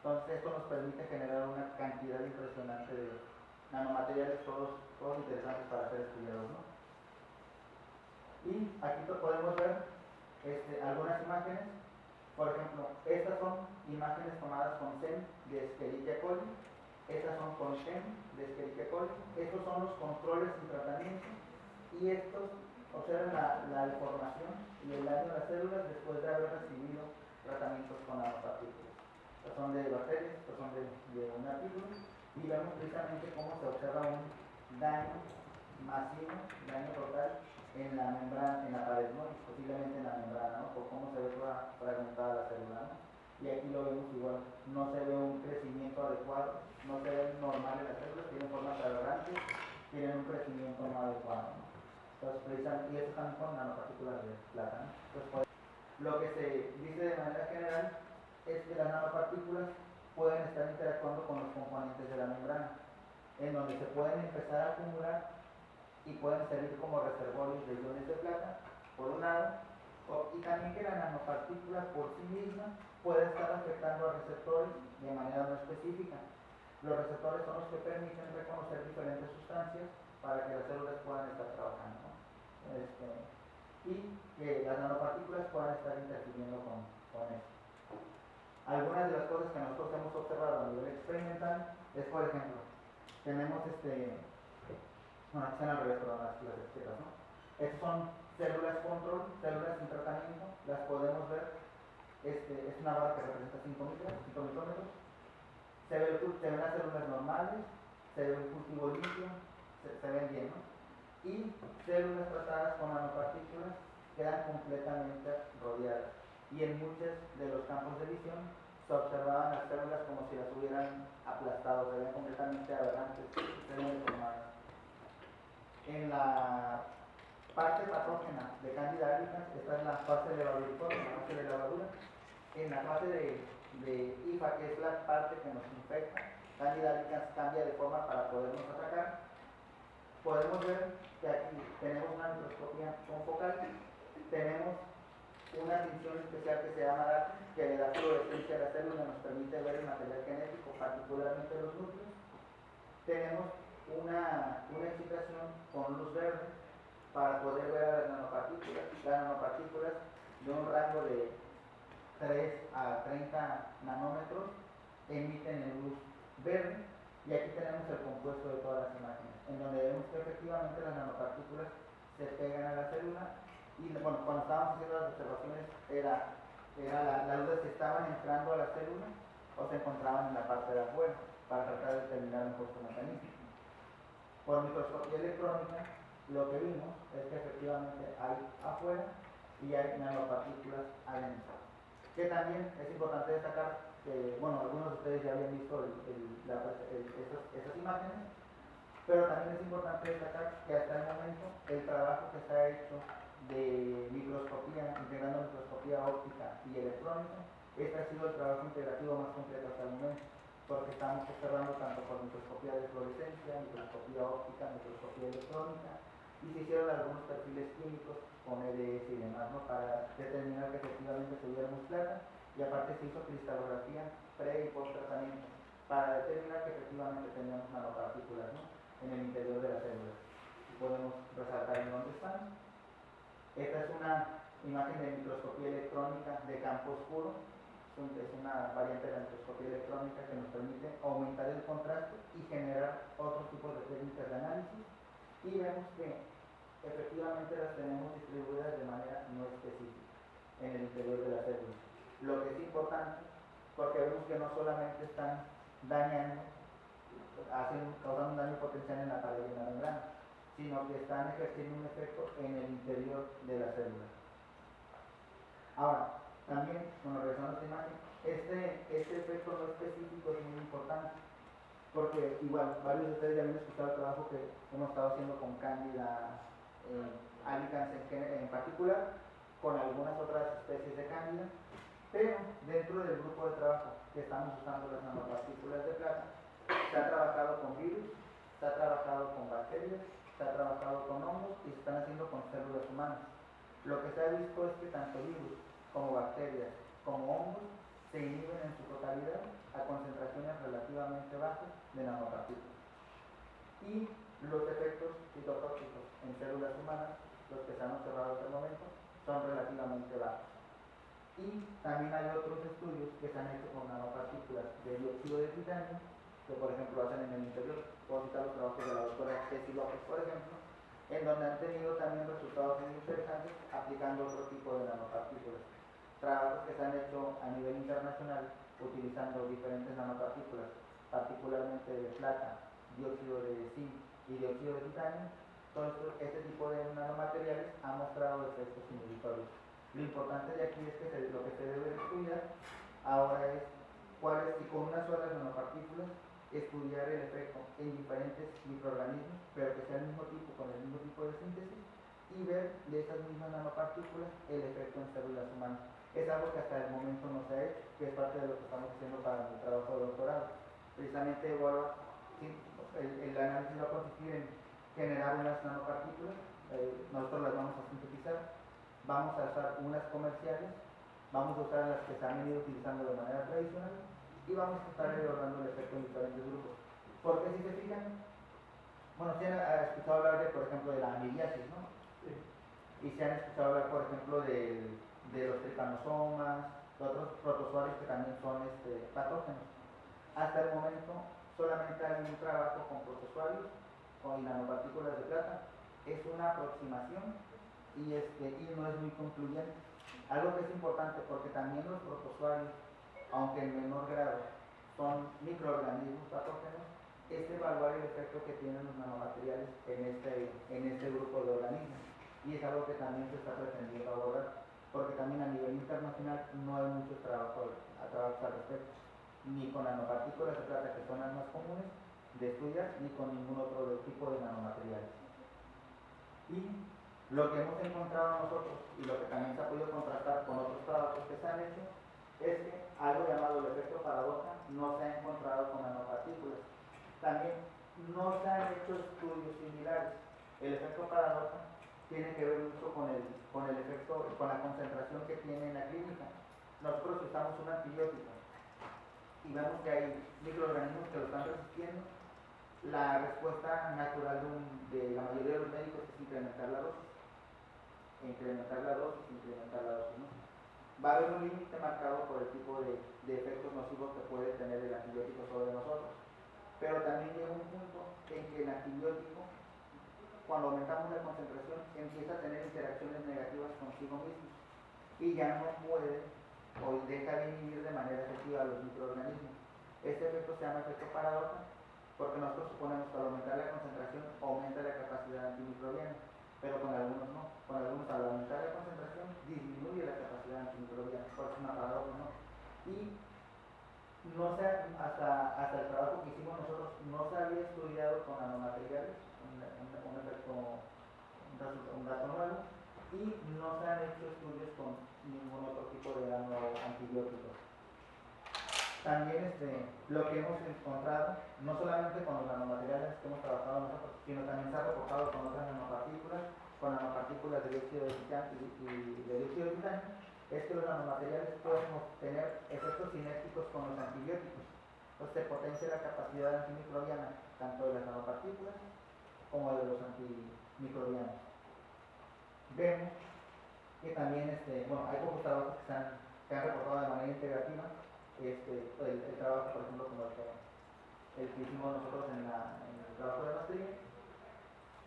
Entonces esto nos permite generar una cantidad impresionante de nanomateriales, todos interesantes para ser estudiados, ¿no? Y aquí podemos ver algunas imágenes. Por ejemplo, estas son imágenes tomadas con SEM de Escherichia coli, estas son con SEM de Escherichia coli, estos son los controles y tratamientos, y estos observan la deformación y el daño de las células después de haber recibido tratamientos con nanopartículas. Estos son de bacterias, estos son de nanopartículas, y vemos precisamente cómo se observa un daño masivo, daño total en la membrana, en la pared, ¿no? Y posiblemente en la membrana, ¿no? Por cómo se ve toda fragmentada la célula, ¿no? Y aquí lo vemos igual, no se ve un crecimiento adecuado, no se ve normal en las células, tienen formas aberrantes, tienen un crecimiento no adecuado, ¿no? Entonces, precisamente, y eso también con nanopartículas de plata, ¿no? Entonces, lo que se dice de manera general es que las nanopartículas pueden estar interactuando con los componentes de la membrana, en donde se pueden empezar a acumular y pueden servir como reservorios de iones de plata, por un lado, y también que la nanopartícula por sí misma puede estar afectando a receptores de manera no específica. Los receptores son los que permiten reconocer diferentes sustancias para que las células puedan estar trabajando, ¿no? Y que las nanopartículas puedan estar interfiriendo con esto. Algunas de las cosas que nosotros hemos observado a nivel experimental es, por ejemplo, tenemos bueno, aquí están al revés, perdón, las izquierdas, ¿no? Estas son células control, células sin tratamiento, las podemos ver. Es una barra que representa 5 micrómetros. Se ven las células normales, se ve el cultivo limpio, se ven bien, ¿no? Y células tratadas con nanopartículas quedan completamente rodeadas. Y en muchos de los campos de visión se observaban las células como si las hubieran aplastado, se ven completamente aberrantes, se ven deformadas. En la parte patógena de Candida albicans, esta es la fase levaduriforme, la fase de levadura. En la fase de IFA, que es la parte que nos infecta, Candida albicans cambia de forma para podernos atacar. Podemos ver que aquí tenemos una microscopía confocal, tenemos una tinción especial que se llama DAC, que le da fluorescencia a la célula, nos permite ver el material genético, particularmente los núcleos. Tenemos una excitación con luz verde para poder ver a las nanopartículas. Las nanopartículas de un rango de 3 a 30 nanómetros emiten en luz verde, y aquí tenemos el compuesto de todas las imágenes, en donde vemos que efectivamente las nanopartículas se pegan a la célula. Y bueno, cuando estábamos haciendo las observaciones la luz si estaban entrando a la célula o se encontraban en la parte de afuera, para tratar de determinar mejor su mecanismo. Por microscopía electrónica, lo que vimos es que efectivamente hay afuera y hay nanopartículas adentro. Que también es importante destacar que, bueno, algunos de ustedes ya habían visto esas imágenes, pero también es importante destacar que hasta el momento el trabajo que se ha hecho de microscopía, integrando microscopía óptica y electrónica, este ha sido el trabajo integrativo más completo hasta el momento, porque estamos observando tanto por microscopía de fluorescencia, microscopía óptica, microscopía electrónica, y se hicieron algunos perfiles químicos con EDS y demás, ¿no? Para determinar que efectivamente tuviéramos plata, y aparte se hizo cristalografía pre y post tratamiento para determinar que efectivamente teníamos nanopartículas, ¿no?, en el interior de las células. Y podemos resaltar en dónde están. Esta es una imagen de microscopía electrónica de campo oscuro. Es una variante de la microscopía electrónica que nos permite aumentar el contraste y generar otros tipos de técnicas de análisis, y vemos que efectivamente las tenemos distribuidas de manera no específica en el interior de la célula. Lo que es importante, porque vemos que no solamente están dañando, causando un daño potencial en la pared y en la membrana, sino que están ejerciendo un efecto en el interior de la célula. Ahora, también, regresando a esta imagen, este efecto no específico es muy importante, porque igual, varios de ustedes ya han escuchado el trabajo que hemos estado haciendo con Candida albicans en particular, con algunas otras especies de Candida, pero dentro del grupo de trabajo que estamos usando las nanopartículas de plata, se ha trabajado con virus, se ha trabajado con bacterias, se ha trabajado con hongos y se están haciendo con células humanas. Lo que se ha visto es que tanto virus como bacterias como hongos se inhiben en su totalidad a concentraciones relativamente bajas de nanopartículas. Y los efectos citotóxicos en células humanas, los que se han observado hasta el momento, son relativamente bajos. Y también hay otros estudios que se han hecho con nanopartículas de dióxido de titanio, que por ejemplo hacen en el interior. Puedo citar los trabajos de la doctora Ceci López, por ejemplo, en donde han tenido también resultados muy interesantes aplicando otro tipo de nanopartículas. Trabajos que se han hecho a nivel internacional utilizando diferentes nanopartículas, particularmente de plata, dióxido de zinc y dióxido de titanio. Entonces, este tipo de nanomateriales ha mostrado efectos inhibitorios. Lo importante de aquí es que lo que se debe estudiar ahora es cuáles, y con unas solas nanopartículas, estudiar el efecto en diferentes microorganismos, pero que sea el mismo tipo, con el mismo tipo de síntesis, y ver de esas mismas nanopartículas el efecto en células humanas. Es algo que hasta el momento no se ha hecho, que es parte de lo que estamos haciendo para mi trabajo de doctorado. Precisamente el análisis va a consistir en generar unas nanopartículas, nosotros las vamos a sintetizar, vamos a usar unas comerciales, vamos a usar las que se han venido utilizando de manera tradicional y vamos a estar evaluando el efecto en diferentes grupos. Porque si se fijan, bueno, se han escuchado hablar de, por ejemplo, de la amibiasis, ¿no? Sí. Y se han escuchado hablar, por ejemplo, de los tripanosomas, de otros protozoarios que también son patógenos. Hasta el momento solamente hay un trabajo con protozoarios, con nanopartículas de plata. Es una aproximación y no es muy concluyente. Algo que es importante porque también los protozoarios, aunque en menor grado son microorganismos patógenos, es evaluar el efecto que tienen los nanomateriales en este grupo de organismos. Y es algo que también se está pretendiendo abordar, porque también a nivel internacional no hay muchos trabajos al respecto, ni con nanopartículas de plata, que son las más comunes de estudiar, ni con ningún otro tipo de nanomateriales. Y lo que hemos encontrado nosotros, y lo que también se ha podido contrastar con otros trabajos que se han hecho, es que algo llamado el efecto paradoja no se ha encontrado con nanopartículas. También no se han hecho estudios similares. El efecto paradoja tiene que ver mucho con el efecto, con la concentración que tiene en la clínica. Nosotros usamos un antibiótico y vemos que hay microorganismos que lo están resistiendo. La respuesta natural de la mayoría de los médicos es incrementar la dosis, ¿no? Va a haber un límite marcado por el tipo de efectos nocivos que puede tener el antibiótico sobre nosotros. Pero también llega un punto en que el antibiótico, cuando aumentamos la concentración, empieza a tener interacciones negativas consigo mismo y ya no puede o deja de inhibir de manera efectiva a los microorganismos. Este efecto se llama efecto paradoja, porque nosotros suponemos que al aumentar la concentración aumenta la capacidad antimicrobiana, pero con algunos no. Con algunos al aumentar la concentración disminuye la capacidad antimicrobiana, por eso es una paradoja, ¿no? Y no se, hasta el trabajo que hicimos nosotros no se había estudiado con nanomateriales, un dato nuevo, y no se han hecho estudios con ningún otro tipo de antibióticos. También lo que hemos encontrado, no solamente con los nanomateriales que hemos trabajado nosotros, sino también se ha reportado con otras nanopartículas de dióxido de titanio y de dióxido de titanio, es que los nanomateriales pueden obtener efectos cinéticos con los antibióticos. Entonces se potencia la capacidad antimicrobiana tanto de las nanopartículas como de los antimicrobianos. Vemos que también, hay pocos trabajos que se han reportado de manera integrativa. El trabajo, por ejemplo, como el que hicimos nosotros en el trabajo de maestría,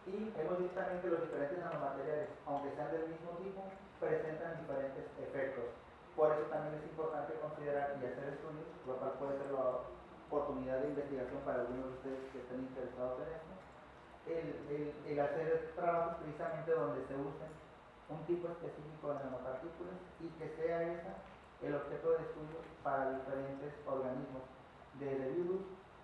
y hemos visto también que los diferentes nanomateriales, aunque sean del mismo tipo, presentan diferentes efectos. Por eso también es importante considerar y hacer estudios, lo cual puede ser la oportunidad de investigación para algunos de ustedes que estén interesados en esto, el hacer trabajos precisamente donde se usen un tipo específico de nanopartículas y que sea esa el objeto de estudio para diferentes organismos, desde virus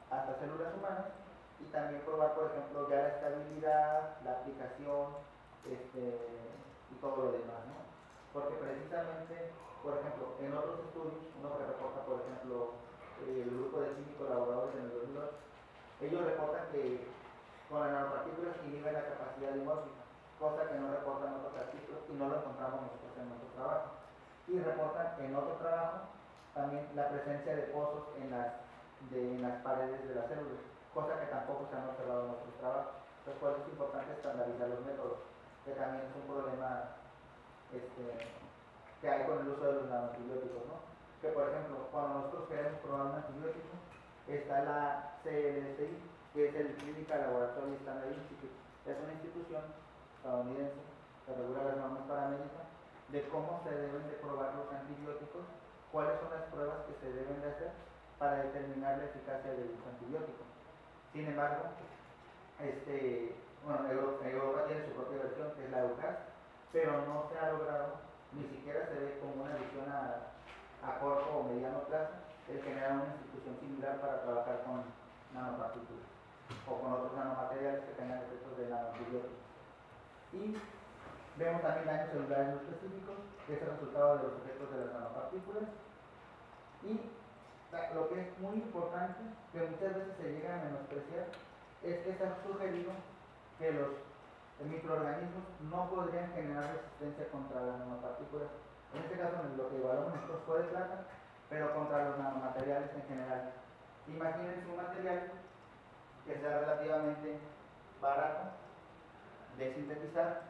hasta células humanas, y también probar, por ejemplo, ya la estabilidad, la aplicación y todo lo demás, ¿no? Porque precisamente, por ejemplo, en otros estudios, uno que reporta, por ejemplo, el grupo de químicos elaboradores en el 2008, ellos reportan que con las nanopartículas inhiben la capacidad limótica, cosa que no reportan otros artículos y no lo encontramos nosotros en nuestro trabajo. Y reportan en otro trabajo también la presencia de pozos en las paredes de las células, cosa que tampoco se han observado en otros trabajos. Entonces, por eso es importante estandarizar los métodos, que también es un problema que hay con el uso de los nanoantibióticos, ¿no? Que, por ejemplo, cuando nosotros queremos probar un antibiótico, está la CLSI, que es el Clinical Laboratory Standard Institute. Es una institución estadounidense que regula las normas paramédicas de cómo se deben de probar los antibióticos, cuáles son las pruebas que se deben de hacer para determinar la eficacia del antibiótico. Sin embargo, Europa tiene su propia versión, que es la EUCAS, pero no se ha logrado, ni siquiera se ve como una visión a corto o mediano plazo, el generar una institución similar para trabajar con nanopartículas o con otros nanomateriales que tengan efectos de nanoantibióticos. Y vemos también daños celulares no específicos, que es el resultado de los efectos de las nanopartículas. Y lo que es muy importante, que muchas veces se llega a menospreciar, es que se ha sugerido que los microorganismos no podrían generar resistencia contra las nanopartículas. En este caso, lo que evaluamos nosotros fue de plata, pero contra los nanomateriales en general. Imagínense un material que sea relativamente barato de sintetizar,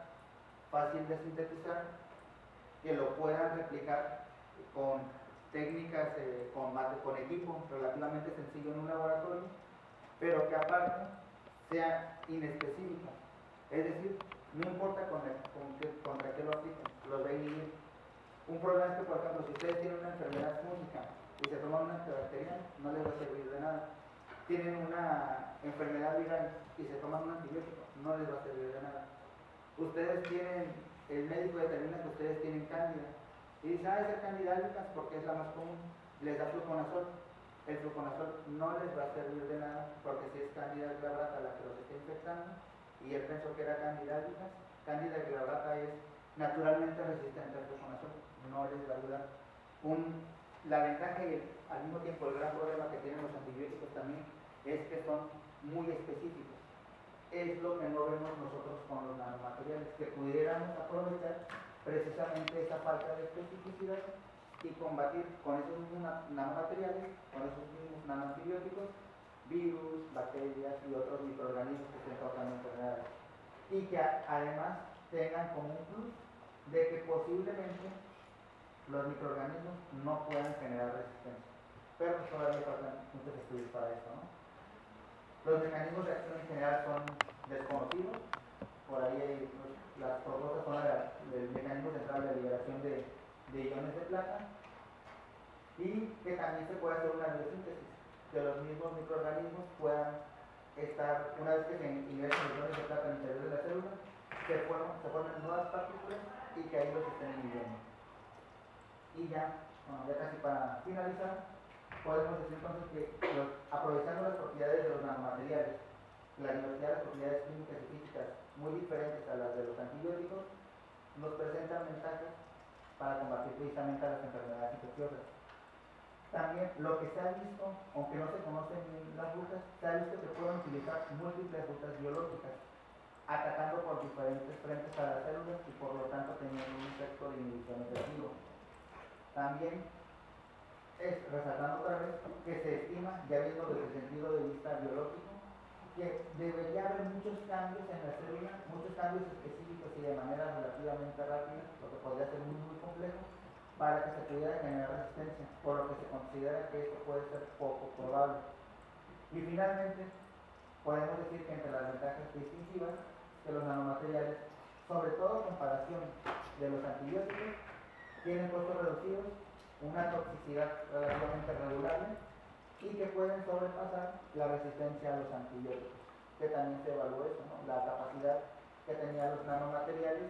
fácil de sintetizar, que lo puedan replicar con técnicas, con equipo relativamente sencillo en un laboratorio, pero que aparte sea inespecífica. Es decir, no importa contra qué lo apliquen, los va a inhibir. Un problema es que, por ejemplo, si ustedes tienen una enfermedad fúngica y se toman una antibacteriana, no les va a servir de nada. Tienen una enfermedad viral y se toman un antibiótico, no les va a servir de nada. Ustedes tienen, el médico determina que ustedes tienen cándida y dice, es el cándida albicans porque es la más común, les da fluconazol. El fluconazol no les va a servir de nada porque si es cándida glabrata la que los está infectando y él pensó que era cándida albicans, cándida glabrata es naturalmente resistente al fluconazol, no les va a ayudar. La ventaja y al mismo tiempo el gran problema que tienen los antibióticos también es que son muy específicos. Es lo que no vemos nosotros con los nanomateriales, que pudiéramos aprovechar precisamente esa falta de especificidad y combatir con esos mismos nanomateriales, con esos mismos nanoantibióticos, virus, bacterias y otros microorganismos que estén causando enfermedades. Y que además tengan como un plus de que posiblemente los microorganismos no puedan generar resistencia. Pero pues todavía faltan muchos estudios para esto, ¿no? Los mecanismos de acción en general son desconocidos. Por ahí pues, las propuestas son el mecanismo central de liberación de iones de plata y que también se puede hacer una biosíntesis, que los mismos microorganismos puedan estar, una vez que se ingresan los iones de plata en el interior de la célula, se forman nuevas partículas y que ahí los estén inhibiendo. Y ya, bueno, ya casi para finalizar, podemos decir entonces que aprovechando las propiedades de los nanomateriales, la diversidad de las propiedades químicas y físicas muy diferentes a las de los antibióticos, nos presentan ventajas para combatir precisamente a las enfermedades infecciosas. También lo que se ha visto, aunque no se conocen las rutas, se ha visto que pueden utilizar múltiples rutas biológicas, atacando por diferentes frentes a las células y por lo tanto teniendo un efecto de inhibición efectivo. También resaltando otra vez que se estima, ya viendo desde el sentido de vista biológico, que debería haber muchos cambios en la célula, muchos cambios específicos y de manera relativamente rápida, lo que podría ser muy complejo, para que se pudiera generar resistencia, por lo que se considera que esto puede ser poco probable. Y finalmente, podemos decir que entre las ventajas distintivas de los nanomateriales, sobre todo en comparación de los antibióticos, tienen costos reducidos, una toxicidad relativamente regulable y que pueden sobrepasar la resistencia a los antibióticos, que también se evaluó eso, ¿no? La capacidad que tenían los nanomateriales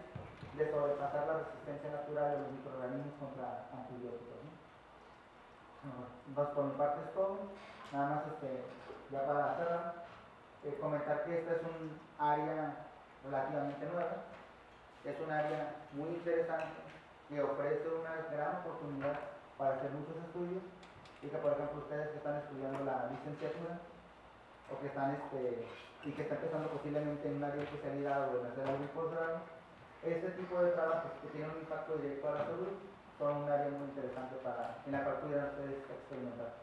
de sobrepasar la resistencia natural de los microorganismos contra antibióticos, ¿no? Entonces, por mi parte es todo. Nada más ya para cerrar, comentar que esta es un área relativamente nueva, es un área muy interesante que ofrece una gran oportunidad para hacer muchos estudios y que, por ejemplo, ustedes que están estudiando la licenciatura o que están y que están empezando posiblemente en un área de especialidad o en hacer algún posgrado, este tipo de trabajos que tienen un impacto directo a la salud todo un área muy interesante en la cual pudieran ustedes experimentar.